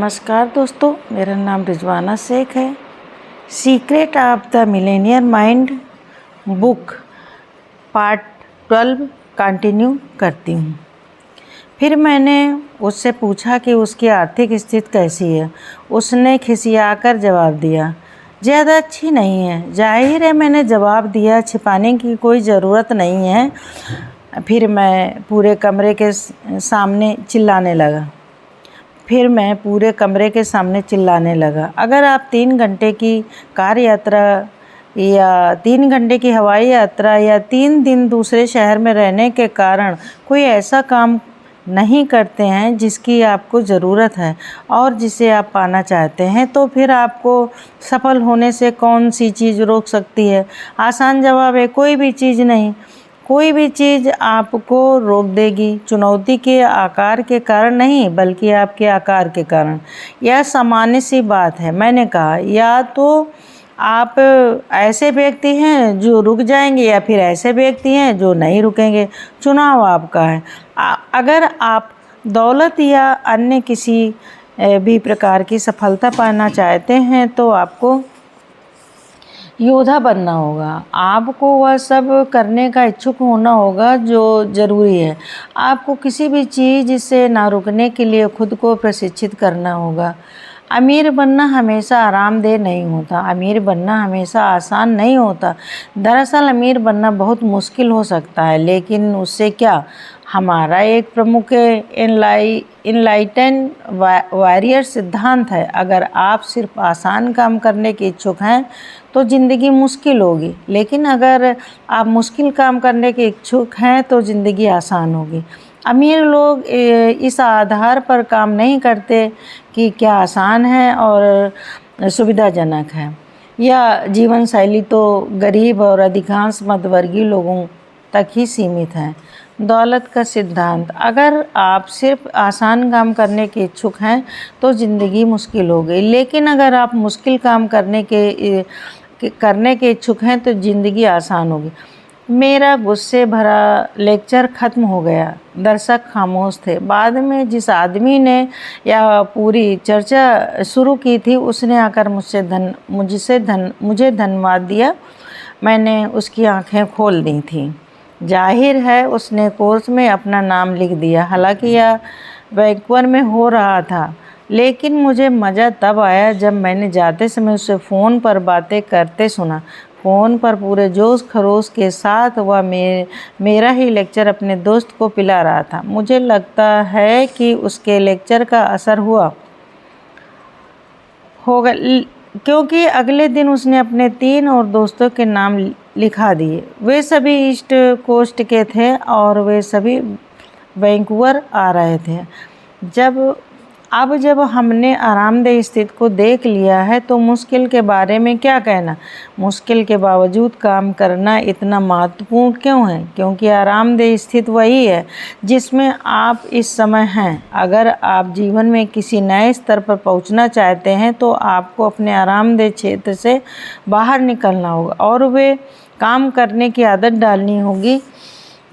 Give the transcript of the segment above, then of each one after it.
नमस्कार दोस्तों, मेरा नाम रिजवाना शेख है। Secret of the Millionaire mind book part 12 continue करती हूँ। फिर मैंने उससे पूछा कि उसकी आर्थिक स्थिति कैसी है। उसने खिसियाकर जवाब दिया, ज़्यादा अच्छी नहीं है। जाहिर है, मैंने जवाब दिया, छिपाने की कोई ज़रूरत नहीं है। फिर मैं पूरे कमरे के सामने चिल्लाने लगा। अगर आप 3 घंटे की कार यात्रा या 3 घंटे की हवाई यात्रा या 3 दिन दूसरे शहर में रहने के कारण कोई ऐसा काम नहीं करते हैं जिसकी आपको ज़रूरत है और जिसे आप पाना चाहते हैं, तो फिर आपको सफल होने से कौन सी चीज़ रोक सकती है? आसान जवाब है, कोई भी चीज़ नहीं। कोई भी चीज़ आपको रोक देगी, चुनौती के आकार के कारण नहीं, बल्कि आपके आकार के कारण। यह सामान्य सी बात है। मैंने कहा, या तो आप ऐसे व्यक्ति हैं जो रुक जाएंगे या फिर ऐसे व्यक्ति हैं जो नहीं रुकेंगे। चुनाव आपका है। अगर आप दौलत या अन्य किसी भी प्रकार की सफलता पाना चाहते हैं तो आपको योद्धा बनना होगा। आपको वह सब करने का इच्छुक होना होगा जो ज़रूरी है। आपको किसी भी चीज़ से ना रुकने के लिए खुद को प्रशिक्षित करना होगा। अमीर बनना हमेशा आरामदेह नहीं होता। अमीर बनना हमेशा आसान नहीं होता। दरअसल अमीर बनना बहुत मुश्किल हो सकता है, लेकिन उससे क्या? हमारा एक प्रमुख इनलाइटन वॉरियर सिद्धांत है, अगर आप सिर्फ आसान काम करने के इच्छुक हैं तो ज़िंदगी मुश्किल होगी, लेकिन अगर आप मुश्किल काम करने के इच्छुक हैं तो ज़िंदगी आसान होगी। अमीर लोग इस आधार पर काम नहीं करते कि क्या आसान है और सुविधाजनक है। यह जीवन शैली तो गरीब और अधिकांश मध्यवर्गीय लोगों तक ही सीमित है। दौलत का सिद्धांत, अगर आप सिर्फ आसान काम करने के इच्छुक हैं तो ज़िंदगी मुश्किल होगी, लेकिन अगर आप मुश्किल काम करने के इच्छुक हैं तो ज़िंदगी आसान होगी। मेरा गुस्से भरा लेक्चर ख़त्म हो गया। दर्शक खामोश थे। बाद में जिस आदमी ने यह पूरी चर्चा शुरू की थी, उसने आकर मुझे धन्यवाद दिया। मैंने उसकी आंखें खोल दी थीं। जाहिर है उसने कोर्स में अपना नाम लिख दिया। हालांकि यह वैंकूवर में हो रहा था, लेकिन मुझे मज़ा तब आया जब मैंने जाते समय उसे फ़ोन पर बातें करते सुना। फ़ोन पर पूरे जोश खरोश के साथ वह मेरा ही लेक्चर अपने दोस्त को पिला रहा था। मुझे लगता है कि उसके लेक्चर का असर होगा, क्योंकि अगले दिन उसने अपने 3 और दोस्तों के नाम लिखा दिए। वे सभी ईस्ट कोस्ट के थे और वे सभी वैंकूवर आ रहे थे। जब हमने आरामदेह स्थिति को देख लिया है तो मुश्किल के बारे में क्या कहना? मुश्किल के बावजूद काम करना इतना महत्वपूर्ण क्यों है? क्योंकि आरामदेह स्थिति वही है जिसमें आप इस समय हैं। अगर आप जीवन में किसी नए स्तर पर पहुंचना चाहते हैं तो आपको अपने आरामदेह क्षेत्र से बाहर निकलना होगा और वे काम करने की आदत डालनी होगी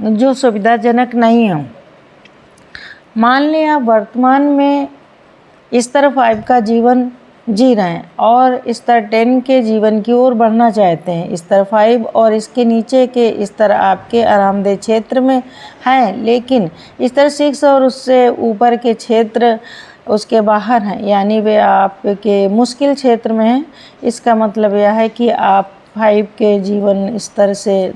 जो सुविधाजनक नहीं हो। मान लें आप वर्तमान में स्तर 5 का जीवन जी रहे हैं और स्तर 10 के जीवन की ओर बढ़ना चाहते हैं। स्तर 5 और इसके नीचे के स्तर आपके आरामदेह क्षेत्र में हैं, लेकिन स्तर 6 और उससे ऊपर के क्षेत्र उसके बाहर हैं, यानी वे आपके मुश्किल क्षेत्र में हैं। इसका मतलब यह है कि आप 5 के जीवन स्तर से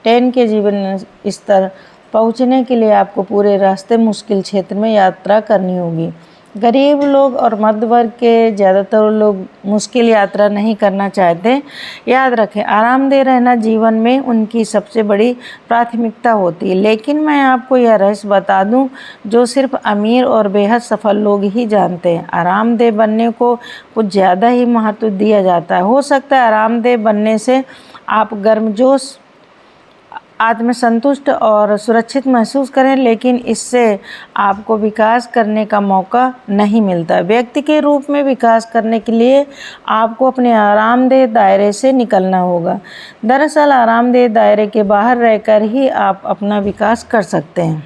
10 के जीवन स्तर पहुंचने के लिए आपको पूरे रास्ते मुश्किल क्षेत्र में यात्रा करनी होगी। गरीब लोग और मध्य वर्ग के ज़्यादातर लोग मुश्किल यात्रा नहीं करना चाहते। याद रखें, आरामदेह रहना जीवन में उनकी सबसे बड़ी प्राथमिकता होती है। लेकिन मैं आपको यह रहस्य बता दूं जो सिर्फ अमीर और बेहद सफल लोग ही जानते हैं। आरामदेह बनने को कुछ ज़्यादा ही महत्व दिया जाता है। हो सकता है आरामदेह बनने से आप गर्मजोश, आत्मसंतुष्ट और सुरक्षित महसूस करें, लेकिन इससे आपको विकास करने का मौका नहीं मिलता। व्यक्ति के रूप में विकास करने के लिए आपको अपने आरामदेह दायरे से निकलना होगा। दरअसल आरामदेह दायरे के बाहर रहकर ही आप अपना विकास कर सकते हैं।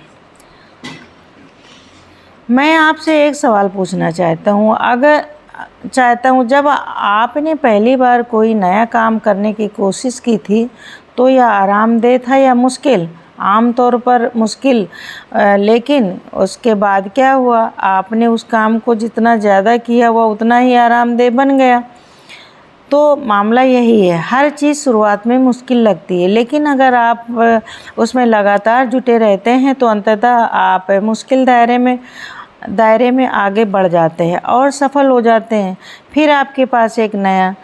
मैं आपसे एक सवाल पूछना चाहता हूँ जब आपने पहली बार कोई नया काम करने की कोशिश की थी तो यह आरामदेह था या मुश्किल? आम तौर पर मुश्किल, लेकिन उसके बाद क्या हुआ? आपने उस काम को जितना ज़्यादा किया वह उतना ही आरामदेह बन गया। तो मामला यही है, हर चीज़ शुरुआत में मुश्किल लगती है, लेकिन अगर आप उसमें लगातार जुटे रहते हैं तो अंततः आप मुश्किल दायरे में आगे बढ़ जाते हैं और सफल हो जाते हैं। फिर आपके पास एक नया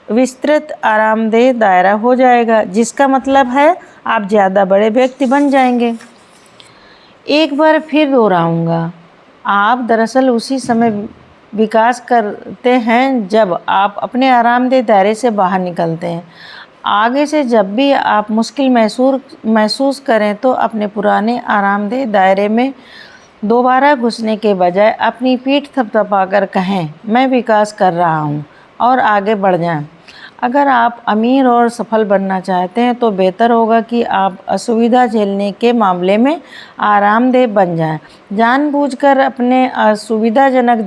विस्तृत आरामदेह दायरा हो जाएगा, जिसका मतलब है आप ज़्यादा बड़े व्यक्ति बन जाएंगे। एक बार फिर दोहराऊंगा, आप दरअसल उसी समय विकास करते हैं जब आप अपने आरामदेह दायरे से बाहर निकलते हैं। आगे से जब भी आप मुश्किल महसूस करें तो अपने पुराने आरामदेह दायरे में दोबारा घुसने के बजाय अपनी पीठ थपथपाकर कहें, मैं विकास कर रहा हूँ, और आगे बढ़ जाएं। अगर आप अमीर और सफल बनना चाहते हैं तो बेहतर होगा कि आप असुविधा झेलने के मामले में आरामदेह बन जाएं। जानबूझकर अपने असुविधाजनक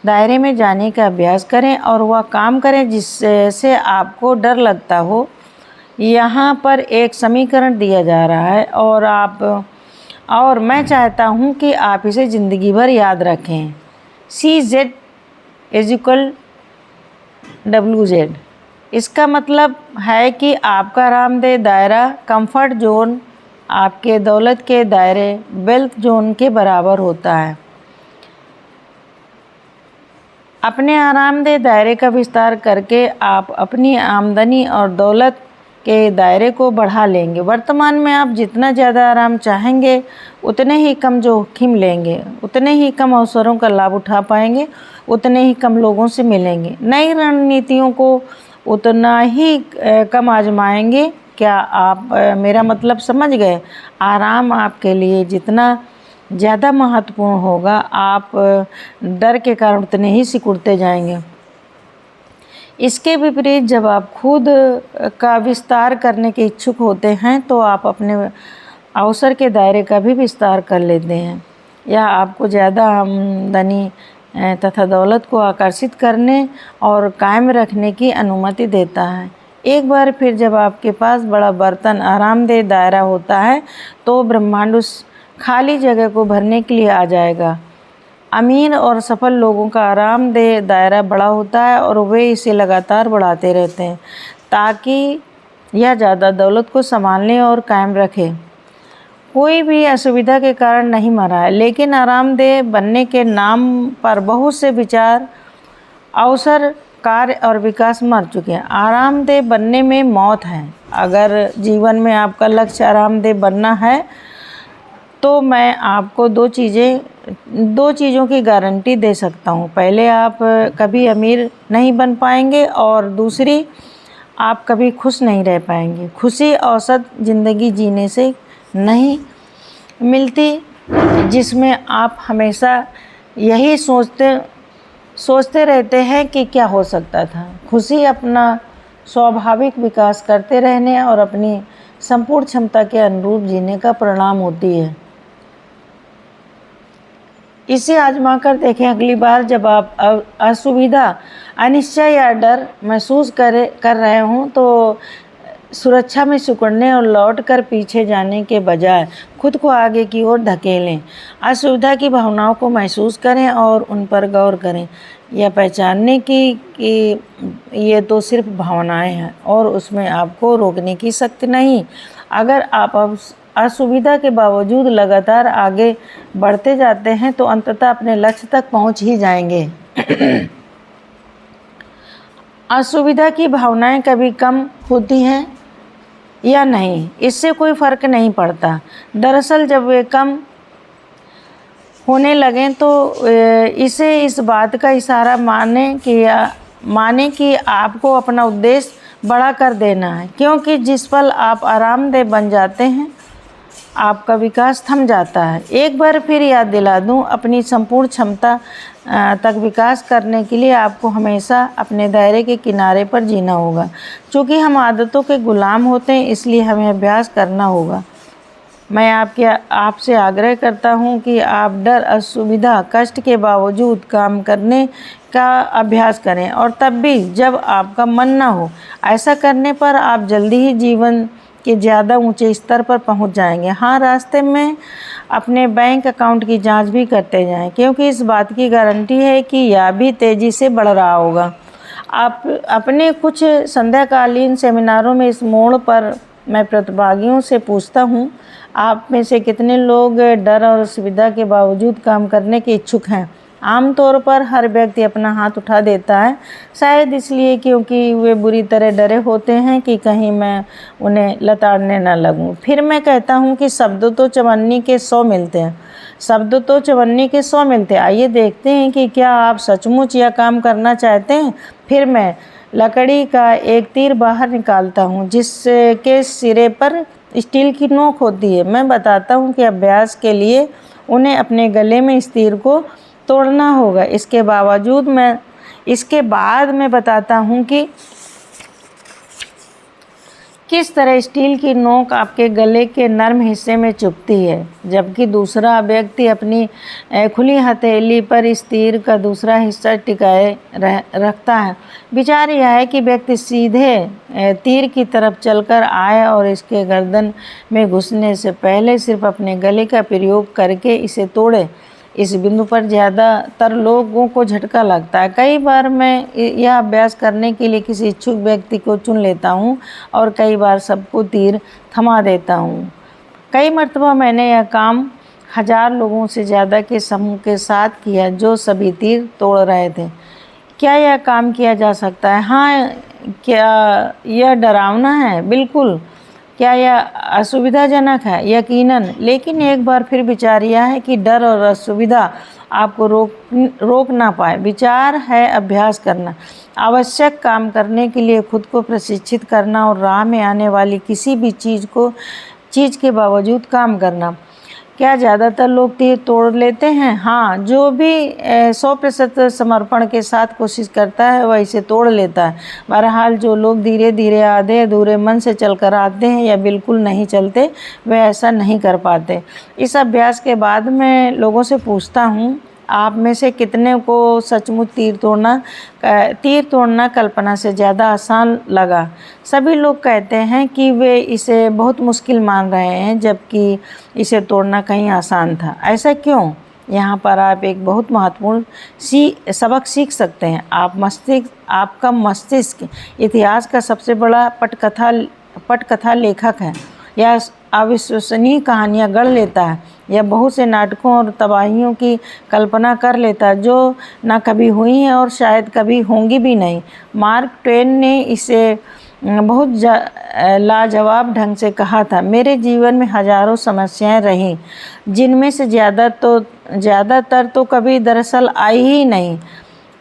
दायरे में जाने का अभ्यास करें और वह काम करें जिससे आपको डर लगता हो। यहाँ पर एक समीकरण दिया जा रहा है और मैं चाहता हूँ कि आप इसे ज़िंदगी भर याद रखें। CZ = WZ। इसका मतलब है कि आपका आरामदेह दायरा, कंफर्ट जोन, आपके दौलत के दायरे, वेल्थ जोन के बराबर होता है। अपने आरामदेह दायरे का विस्तार करके आप अपनी आमदनी और दौलत के दायरे को बढ़ा लेंगे। वर्तमान में आप जितना ज़्यादा आराम चाहेंगे उतने ही कम जोखिम लेंगे, उतने ही कम अवसरों का लाभ उठा पाएंगे, उतने ही कम लोगों से मिलेंगे, नई रणनीतियों को उतना ही कम आजमाएंगे। क्या आप मेरा मतलब समझ गए? आराम आपके लिए जितना ज़्यादा महत्वपूर्ण होगा, आप डर के कारण उतने ही सिकुड़ते जाएंगे। इसके विपरीत जब आप खुद का विस्तार करने के इच्छुक होते हैं तो आप अपने अवसर के दायरे का भी विस्तार कर लेते हैं। यह आपको ज़्यादा आमदनी तथा दौलत को आकर्षित करने और कायम रखने की अनुमति देता है। एक बार फिर जब आपके पास बड़ा बर्तन आरामदेह दायरा होता है तो ब्रह्मांड उस खाली जगह को भरने के लिए आ जाएगा। अमीर और सफल लोगों का आरामदेह दायरा बड़ा होता है और वे इसे लगातार बढ़ाते रहते हैं ताकि यह ज़्यादा दौलत को संभालने और कायम रखे। कोई भी असुविधा के कारण नहीं मरा है, लेकिन आरामदेह बनने के नाम पर बहुत से विचार, अवसर, कार्य और विकास मर चुके हैं। आरामदेह बनने में मौत है। अगर जीवन में आपका लक्ष्य आरामदेह बनना है तो मैं आपको दो चीज़ों की गारंटी दे सकता हूँ। पहले, आप कभी अमीर नहीं बन पाएंगे और दूसरी, आप कभी खुश नहीं रह पाएंगे। खुशी औसत ज़िंदगी जीने से नहीं मिलती जिसमें आप हमेशा यही सोचते रहते हैं कि क्या हो सकता था। खुशी अपना स्वाभाविक विकास करते रहने और अपनी संपूर्ण क्षमता के अनुरूप जीने का परिणाम होती है। इसे आजमा कर देखें। अगली बार जब आप असुविधा, अनिश्चय या डर महसूस कर रहे हों तो सुरक्षा में सिकुड़ने और लौटकर पीछे जाने के बजाय खुद को आगे की ओर धकेलें। असुविधा की भावनाओं को महसूस करें और उन पर गौर करें, यह पहचानने की कि ये तो सिर्फ भावनाएं हैं और उसमें आपको रोकने की शक्ति नहीं। अगर आप असुविधा के बावजूद लगातार आगे बढ़ते जाते हैं तो अंततः अपने लक्ष्य तक पहुंच ही जाएंगे। असुविधा की भावनाएं कभी कम होती हैं या नहीं, इससे कोई फर्क नहीं पड़ता। दरअसल जब वे कम होने लगें तो इसे इस बात का इशारा माने कि आपको अपना उद्देश्य बड़ा कर देना है, क्योंकि जिस पल आप आरामदेह बन जाते हैं आपका विकास थम जाता है। एक बार फिर याद दिला दूं, अपनी संपूर्ण क्षमता तक विकास करने के लिए आपको हमेशा अपने दायरे के किनारे पर जीना होगा। चूँकि हम आदतों के गुलाम होते हैं, इसलिए हमें अभ्यास करना होगा। मैं आपसे आग्रह करता हूँ कि आप डर, असुविधा, कष्ट के बावजूद काम करने का अभ्यास करें, और तब भी जब आपका मन ना हो। ऐसा करने पर आप जल्दी ही जीवन के ज़्यादा ऊंचे स्तर पर पहुंच जाएंगे। हाँ, रास्ते में अपने बैंक अकाउंट की जांच भी करते जाएं, क्योंकि इस बात की गारंटी है कि यह भी तेज़ी से बढ़ रहा होगा। आप अपने कुछ संध्याकालीन सेमिनारों में इस मोड़ पर मैं प्रतिभागियों से पूछता हूँ, आप में से कितने लोग डर और असुविधा के बावजूद काम करने के इच्छुक हैं? आमतौर पर हर व्यक्ति अपना हाथ उठा देता है, शायद इसलिए क्योंकि वे बुरी तरह डरे होते हैं कि कहीं मैं उन्हें लताड़ने न लगूं। फिर मैं कहता हूं कि शब्द तो चवन्नी के 100 मिलते हैं, शब्द तो चवन्नी के 100 मिलते हैं। आइए देखते हैं कि क्या आप सचमुच यह काम करना चाहते हैं। फिर मैं लकड़ी का एक तीर बाहर निकालता हूँ जिसके सिरे पर स्टील की नोक होती है। मैं बताता हूँ कि अभ्यास के लिए उन्हें अपने गले में इस तीर को तोड़ना होगा। इसके बाद मैं बताता हूँ कि किस तरह स्टील की नोक आपके गले के नर्म हिस्से में चुभती है, जबकि दूसरा व्यक्ति अपनी खुली हथेली पर इस तीर का दूसरा हिस्सा टिकाए रखता है। विचार यह है कि व्यक्ति सीधे तीर की तरफ चलकर आए और इसके गर्दन में घुसने से पहले सिर्फ अपने गले का प्रयोग करके इसे तोड़े। इस बिंदु पर ज़्यादातर लोगों को झटका लगता है। कई बार मैं यह अभ्यास करने के लिए किसी इच्छुक व्यक्ति को चुन लेता हूँ और कई बार सबको तीर थमा देता हूँ। कई मर्तबा मैंने यह काम 1000 लोगों से ज़्यादा के समूह के साथ किया जो सभी तीर तोड़ रहे थे। क्या यह काम किया जा सकता है? हाँ। क्या यह डरावना है? बिल्कुल। क्या यह असुविधाजनक है? यकीनन। लेकिन एक बार फिर विचार यह है कि डर और असुविधा आपको रोक ना पाए। विचार है अभ्यास करना, आवश्यक काम करने के लिए खुद को प्रशिक्षित करना और राह में आने वाली किसी भी चीज़ के बावजूद काम करना। क्या ज़्यादातर लोग तीर तोड़ लेते हैं? हाँ, जो भी 100% समर्पण के साथ कोशिश करता है वह इसे तोड़ लेता है। बहरहाल जो लोग धीरे धीरे आधे अधूरे मन से चलकर आते हैं या बिल्कुल नहीं चलते, वे ऐसा नहीं कर पाते। इस अभ्यास के बाद मैं लोगों से पूछता हूँ, आप में से कितने को सचमुच तीर तोड़ना कल्पना से ज़्यादा आसान लगा? सभी लोग कहते हैं कि वे इसे बहुत मुश्किल मान रहे हैं, जबकि इसे तोड़ना कहीं आसान था। ऐसा क्यों? यहाँ पर आप एक बहुत महत्वपूर्ण सबक सीख सकते हैं। आपका मस्तिष्क इतिहास का सबसे बड़ा पटकथा लेखक है। यह अविश्वसनीय कहानियाँ गढ़ लेता है। यह बहुत से नाटकों और तबाहियों की कल्पना कर लेता है जो ना कभी हुई हैं और शायद कभी होंगी भी नहीं। मार्क ट्वेन ने इसे बहुत लाजवाब ढंग से कहा था, मेरे जीवन में हजारों समस्याएं रहीं, जिनमें से ज़्यादातर तो कभी दरअसल आई ही नहीं।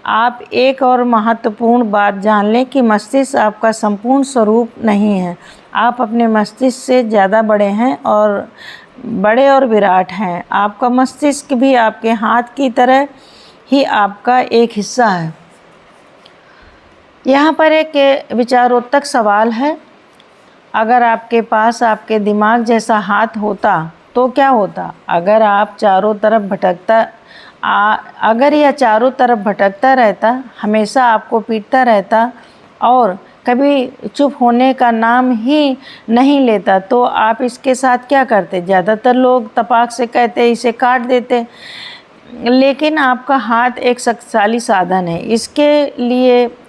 आप एक और महत्वपूर्ण बात जान लें कि मस्तिष्क आपका संपूर्ण स्वरूप नहीं है। आप अपने मस्तिष्क से ज़्यादा बड़े और विराट हैं। आपका मस्तिष्क भी आपके हाथ की तरह ही आपका एक हिस्सा है। यहाँ पर एक विचारोत्तक सवाल है, अगर आपके पास आपके दिमाग जैसा हाथ होता तो क्या होता? अगर यह चारों तरफ भटकता रहता, हमेशा आपको पीटता रहता और कभी चुप होने का नाम ही नहीं लेता, तो आप इसके साथ क्या करते? ज़्यादातर लोग तपाक से कहते इसे काट देते। लेकिन आपका हाथ एक शक्तिशाली साधन है,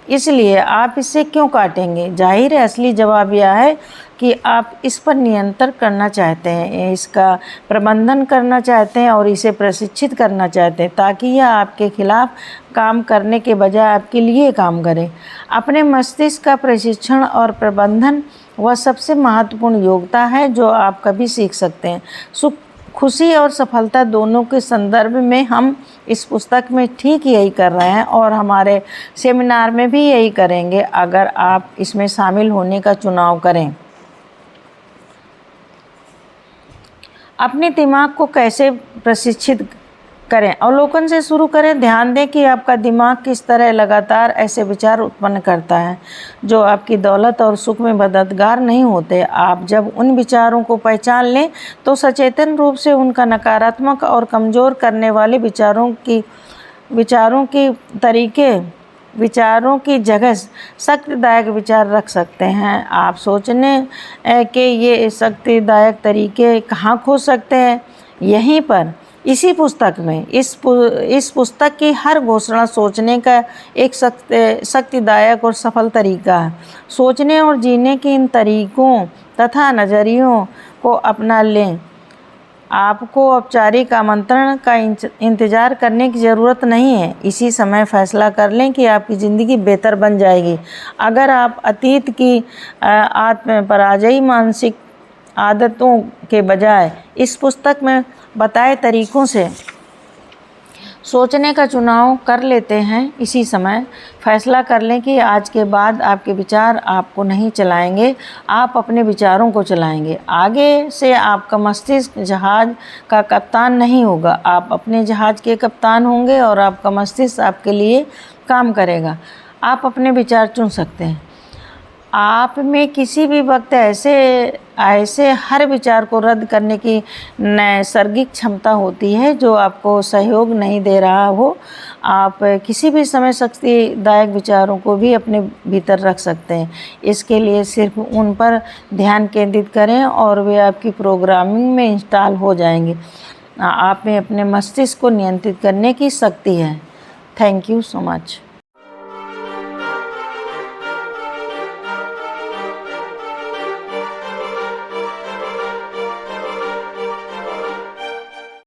इसलिए आप इसे क्यों काटेंगे? जाहिर है असली जवाब यह है कि आप इस पर नियंत्रण करना चाहते हैं, इसका प्रबंधन करना चाहते हैं और इसे प्रशिक्षित करना चाहते हैं ताकि यह आपके खिलाफ काम करने के बजाय आपके लिए काम करे। अपने मस्तिष्क का प्रशिक्षण और प्रबंधन वह सबसे महत्वपूर्ण योग्यता है जो आप कभी सीख सकते हैं। खुशी और सफलता दोनों के संदर्भ में हम इस पुस्तक में ठीक यही कर रहे हैं और हमारे सेमिनार में भी यही करेंगे अगर आप इसमें शामिल होने का चुनाव करें। अपने दिमाग को कैसे प्रशिक्षित करें। अवलोकन से शुरू करें। ध्यान दें कि आपका दिमाग किस तरह लगातार ऐसे विचार उत्पन्न करता है जो आपकी दौलत और सुख में मददगार नहीं होते। आप जब उन विचारों को पहचान लें तो सचेतन रूप से उनका नकारात्मक और कमज़ोर करने वाले विचारों की जगह शक्तिदायक विचार रख सकते हैं। आप सोचने के ये शक्तिदायक तरीके कहाँ खोज सकते हैं? यहीं पर, इसी पुस्तक में। इस पुस्तक की हर घोषणा सोचने का एक शक्तिदायक और सफल तरीका है। सोचने और जीने के इन तरीकों तथा नज़रियों को अपना लें। आपको औपचारिक आमंत्रण का इंतज़ार करने की ज़रूरत नहीं है। इसी समय फैसला कर लें कि आपकी ज़िंदगी बेहतर बन जाएगी अगर आप अतीत की आत्मपराजयी मानसिक आदतों के बजाय इस पुस्तक में बताए तरीकों से सोचने का चुनाव कर लेते हैं। इसी समय फैसला कर लें कि आज के बाद आपके विचार आपको नहीं चलाएंगे, आप अपने विचारों को चलाएंगे। आगे से आपका मस्तिष्क जहाज़ का कप्तान नहीं होगा, आप अपने जहाज़ के कप्तान होंगे और आपका मस्तिष्क आपके लिए काम करेगा। आप अपने विचार चुन सकते हैं। आप में किसी भी वक्त ऐसे हर विचार को रद्द करने की नैसर्गिक क्षमता होती है जो आपको सहयोग नहीं दे रहा हो। आप किसी भी समय शक्तिदायक विचारों को भी अपने भीतर रख सकते हैं। इसके लिए सिर्फ उन पर ध्यान केंद्रित करें और वे आपकी प्रोग्रामिंग में इंस्टॉल हो जाएंगे। आप में अपने मस्तिष्क को नियंत्रित करने की शक्ति है। Thank you so much.